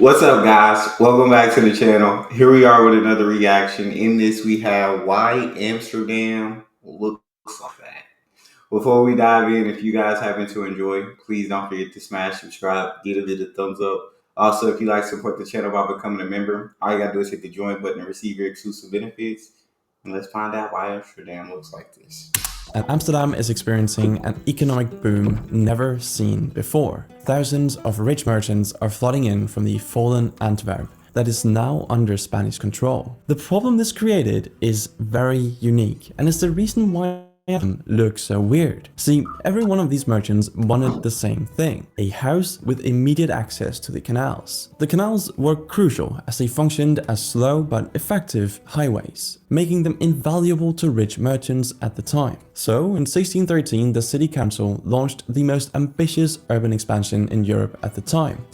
What's up, guys? Welcome back to the channel. Here we are with another reaction. In this, we have why Amsterdam looks like that. Before we dive in, if you guys happen to enjoy, please don't forget to smash subscribe, give it a thumbs up. Also, if you like to support the channel by becoming a member, all you gotta do is hit the join button and receive your exclusive benefits. And let's find out why Amsterdam looks like this. And Amsterdam is experiencing an economic boom never seen before. Thousands of rich merchants are flooding in from the fallen Antwerp that is now under Spanish control. The problem this created is very unique and is the reason why Amsterdam looks so weird. See, every one of these merchants wanted the same thing, a house with immediate access to the canals. The canals were crucial as they functioned as slow but effective highways, making them invaluable to rich merchants at the time. So, in 1613, the city council launched the most ambitious urban expansion in Europe at the time.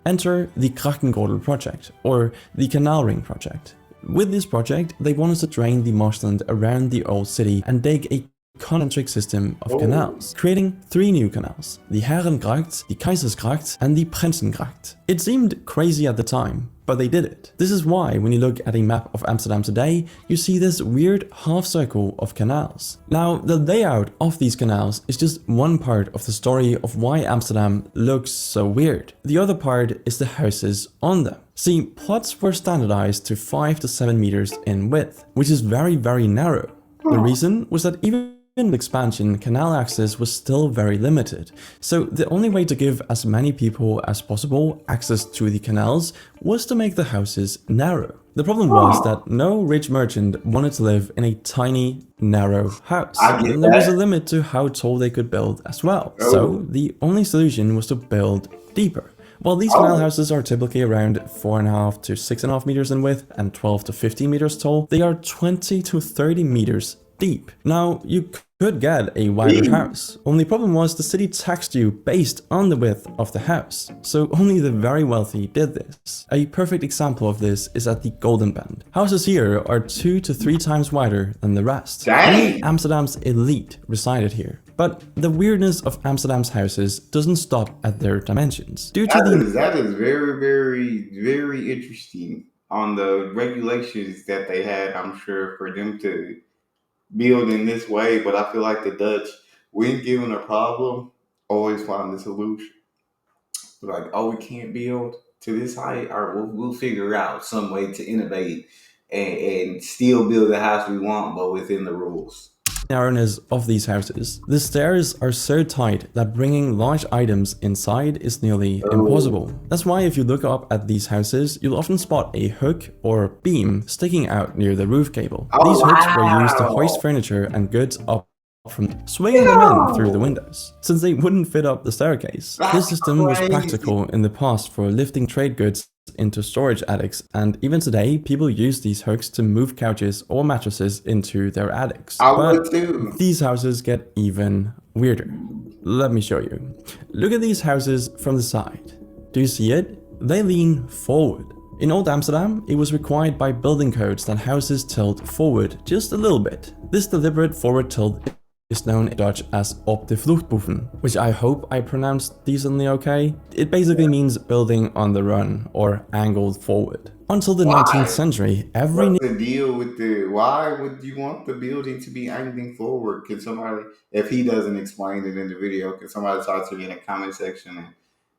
Enter the Grachtengordel project, or the Canal Ring project. With this project, they wanted to drain the marshland around the old city and dig a concentric system of canals, creating three new canals, the Herengracht, the Keizersgracht, and the Prinsengracht. It seemed crazy at the time, but they did it. This is why when you look at a map of Amsterdam today, you see this weird half circle of canals. Now, the layout of these canals is just one part of the story of why Amsterdam looks so weird. The other part is the houses on them. See, plots were standardized to 5 to 7 meters in width, which is very narrow. The reason was that even with expansion, canal access was still very limited, so the only way to give as many people as possible access to the canals was to make the houses narrow. The problem was that no rich merchant wanted to live in a tiny, narrow house, and there was a limit to how tall they could build as well. So the only solution was to build deeper. While these canal houses are typically around 4.5 to 6.5 meters in width and 12 to 15 meters tall, they are 20 to 30 meters deep. Now, you could get a wider house. Only problem was the city taxed you based on the width of the house. So only the very wealthy did this. A perfect example of this is at the Golden Band. Houses here are 2 to 3 times wider than the rest. Only Amsterdam's elite resided here. But the weirdness of Amsterdam's houses doesn't stop at their dimensions. Due to that is very interesting on the regulations that they had, I'm sure, for them to build in this way, but I feel like the Dutch, when given a problem, always find a solution. Like, oh, we can't build to this height, or we'll figure out some way to innovate and still build the house we want, but within the rules. Narrowness of these houses. The stairs are so tight that bringing large items inside is nearly impossible. That's why if you look up at these houses, you'll often spot a hook or beam sticking out near the roof cable. These hooks were used to hoist furniture and goods up from swinging them in through the windows, since they wouldn't fit up the staircase. This system was practical in the past for lifting trade goods into storage attics, and even today people use these hooks to move couches or mattresses into their attics. But these houses get even weirder. Let me show you. Look at these houses from the side. Do you see it? They lean forward. In Old Amsterdam, it was required by building codes that houses tilt forward just a little bit. This deliberate forward tilt is known in Dutch as op de vluchtboeven, which I hope I pronounced decently okay. It basically means building on the run or angled forward. Until the 19th century, What's the deal with why would you want the building to be angling forward? Can somebody, if he doesn't explain it in the video, can somebody talk to me in the comment section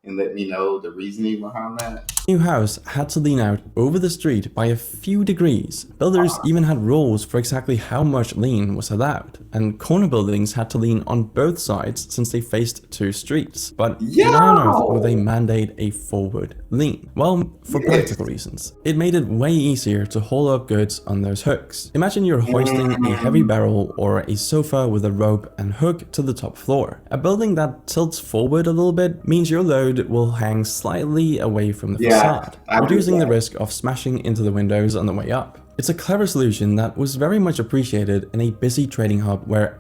and let me know the reasoning behind that? New house had to lean out over the street by a few degrees. Builders even had rules for exactly how much lean was allowed, and corner buildings had to lean on both sides since they faced two streets. But why on earth would they mandate a forward lean? Well, for practical reasons. It made it way easier to haul up goods on those hooks. Imagine you're hoisting a heavy barrel or a sofa with a rope and hook to the top floor. A building that tilts forward a little bit means your load will hang slightly away from the facade, reducing the risk of smashing into the windows on the way up. It's a clever solution that was very much appreciated in a busy trading hub where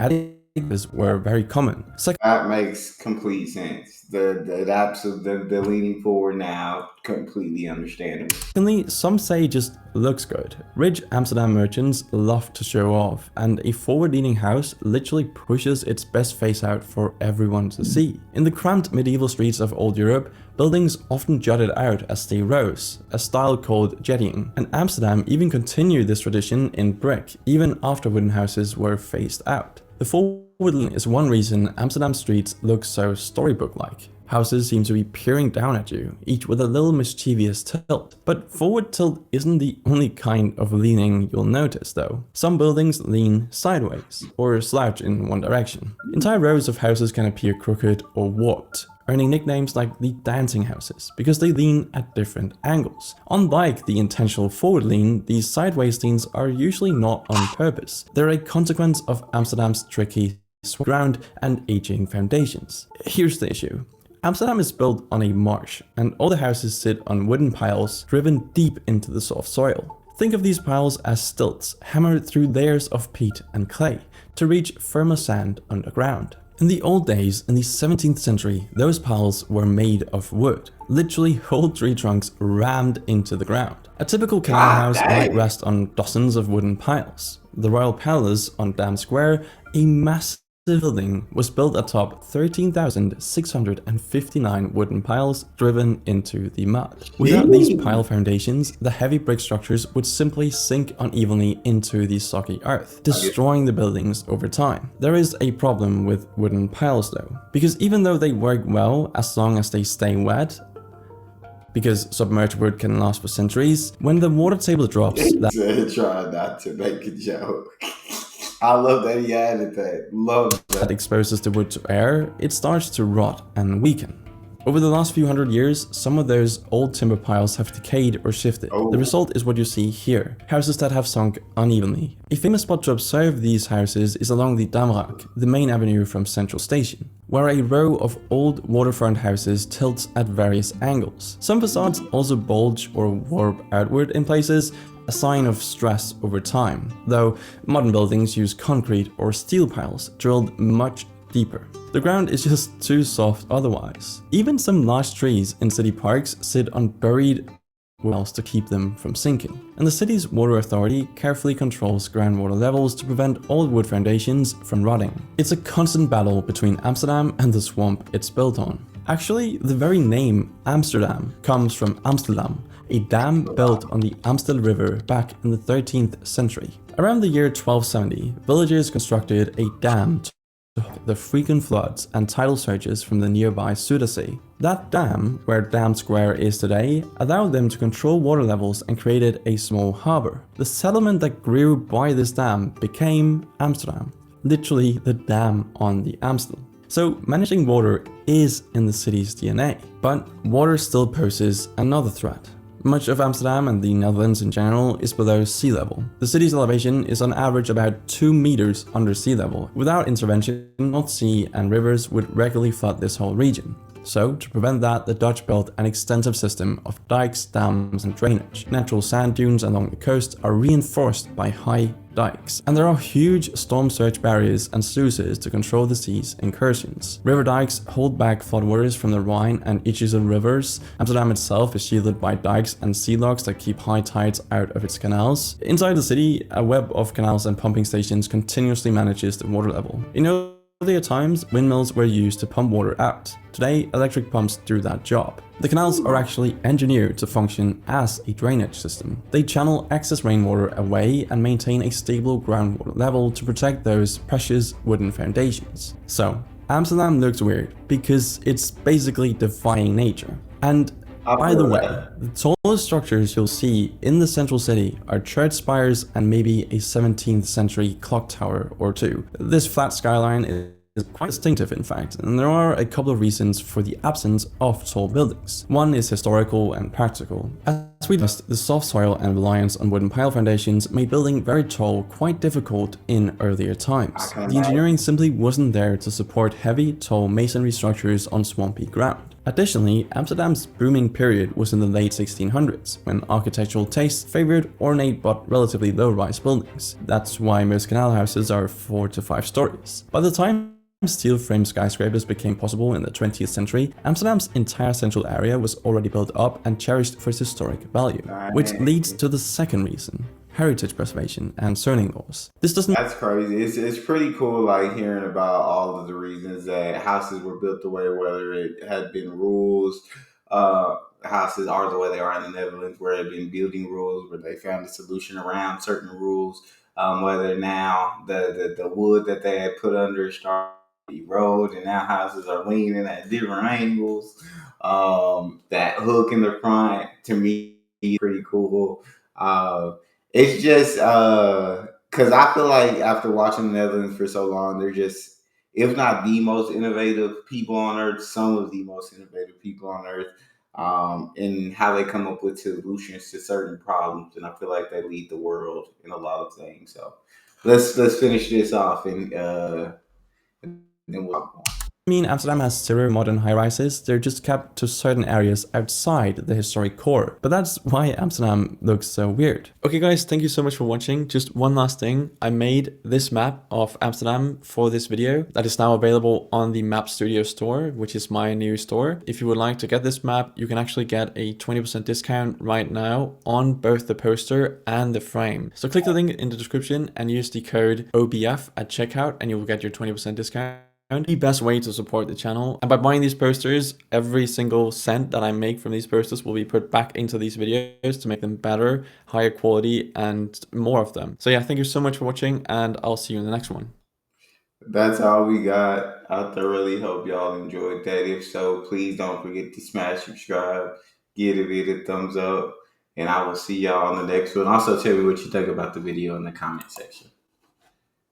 were very common. That makes complete sense. The leaning forward now completely understandable. Secondly, some say it just looks good. Rich Amsterdam merchants love to show off, and a forward-leaning house literally pushes its best face out for everyone to see. In the cramped medieval streets of old Europe, buildings often jutted out as they rose, a style called jettying, and Amsterdam even continued this tradition in brick, even after wooden houses were phased out. The forward lean is one reason Amsterdam streets look so storybook-like. Houses seem to be peering down at you, each with a little mischievous tilt. But forward tilt isn't the only kind of leaning you'll notice though. Some buildings lean sideways, or slouch in one direction. Entire rows of houses can appear crooked or warped, earning nicknames like the dancing houses, because they lean at different angles. Unlike the intentional forward lean, these sideways leans are usually not on purpose. They're a consequence of Amsterdam's tricky ground and aging foundations. Here's the issue. Amsterdam is built on a marsh, and all the houses sit on wooden piles driven deep into the soft soil. Think of these piles as stilts hammered through layers of peat and clay to reach firmer sand underground. In the old days, in the 17th century, those piles were made of wood, literally whole tree trunks rammed into the ground. A typical canal house might rest on dozens of wooden piles. The Royal Palace on Dam Square, a massive building, was built atop 13,659 wooden piles driven into the mud. Without these pile foundations, the heavy brick structures would simply sink unevenly into the soggy earth, destroying the buildings over time. There is a problem with wooden piles though, because even though they work well as long as they stay wet, because submerged wood can last for centuries, when the water table drops, Try not to make a joke. I love that he added that. Love that exposes the wood to air, it starts to rot and weaken. Over the last few hundred years, some of those old timber piles have decayed or shifted. The result is what you see here, houses that have sunk unevenly. A famous spot to observe these houses is along the Damrak, the main avenue from Central Station, where a row of old waterfront houses tilts at various angles. Some facades also bulge or warp outward in places, a sign of stress over time, though modern buildings use concrete or steel piles drilled much deeper. The ground is just too soft otherwise. Even some large trees in city parks sit on buried wells to keep them from sinking. And the city's water authority carefully controls groundwater levels to prevent old wood foundations from rotting. It's a constant battle between Amsterdam and the swamp it's built on. Actually, the very name Amsterdam comes from Amsterdam, a dam built on the Amstel River back in the 13th century. Around the year 1270, villagers constructed a dam to stop the frequent floods and tidal surges from the nearby Zuiderzee. That dam, where Dam Square is today, allowed them to control water levels and created a small harbour. The settlement that grew by this dam became Amsterdam, literally the dam on the Amstel. So managing water is in the city's DNA, but water still poses another threat. Much of Amsterdam and the Netherlands in general is below sea level. The city's elevation is on average about 2 meters under sea level. Without intervention, North Sea and rivers would regularly flood this whole region. So, to prevent that, the Dutch built an extensive system of dikes, dams, and drainage. Natural sand dunes along the coast are reinforced by high dikes, and there are huge storm surge barriers and sluices to control the sea's incursions. River dikes hold back floodwaters from the Rhine and Ichthyosaur rivers. Amsterdam itself is shielded by dikes and sea locks that keep high tides out of its canals. Inside the city, a web of canals and pumping stations continuously manages the water level. In earlier times, windmills were used to pump water out. Today, electric pumps do that job. The canals are actually engineered to function as a drainage system. They channel excess rainwater away and maintain a stable groundwater level to protect those precious wooden foundations. So, Amsterdam looks weird because it's basically defying nature. And by the way, the tallest structures you'll see in the central city are church spires and maybe a 17th century clock tower or two. This flat skyline is quite distinctive in fact, and there are a couple of reasons for the absence of tall buildings. One is historical and practical. As we discussed, the soft soil and reliance on wooden pile foundations made building very tall quite difficult in earlier times. The engineering simply wasn't there to support heavy, tall masonry structures on swampy ground. Additionally, Amsterdam's booming period was in the late 1600s, when architectural taste favored ornate but relatively low-rise buildings. That's why most canal houses are 4 to 5 stories. By the time steel frame skyscrapers became possible in the 20th century, Amsterdam's entire central area was already built up and cherished for its historic value. Which leads to the second reason: heritage preservation and zoning laws. This doesn't That's crazy. It's pretty cool, like hearing about all of the reasons that houses were built the way, whether it had been rules. Uh, Houses are the way they are in the Netherlands, where it had been building rules, where they found a solution around certain rules. Whether now the wood that they had put under started to erode, and now houses are leaning at different angles. That hook in the front, to me, is pretty cool. It's just because I feel like after watching the Netherlands for so long, they're just, if not the most innovative people on earth, some of the most innovative people on earth, in how they come up with solutions to certain problems. And I feel like they lead the world in a lot of things. So let's finish this off, and then we'll talk more. mean Amsterdam has zero modern high-rises, they're just kept to certain areas outside the historic core. But that's why Amsterdam looks so weird. Okay guys, thank you so much for watching. Just one last thing, I made this map of Amsterdam for this video that is now available on the Map Studio store, which is my new store. If you would like to get this map, you can actually get a 20% discount right now on both the poster and the frame. So click the link in the description and use the code OBF at checkout and you will get your 20% discount. The best way to support the channel. And by buying these posters, every single cent that I make from these posters will be put back into these videos to make them better, higher quality, and more of them. So yeah, thank you so much for watching, and I'll see you in the next one. That's all we got. I thoroughly hope y'all enjoyed that. If so, please don't forget to smash subscribe, give the video a thumbs up, and I will see y'all on the next one. Also, tell me what you think about the video in the comment section.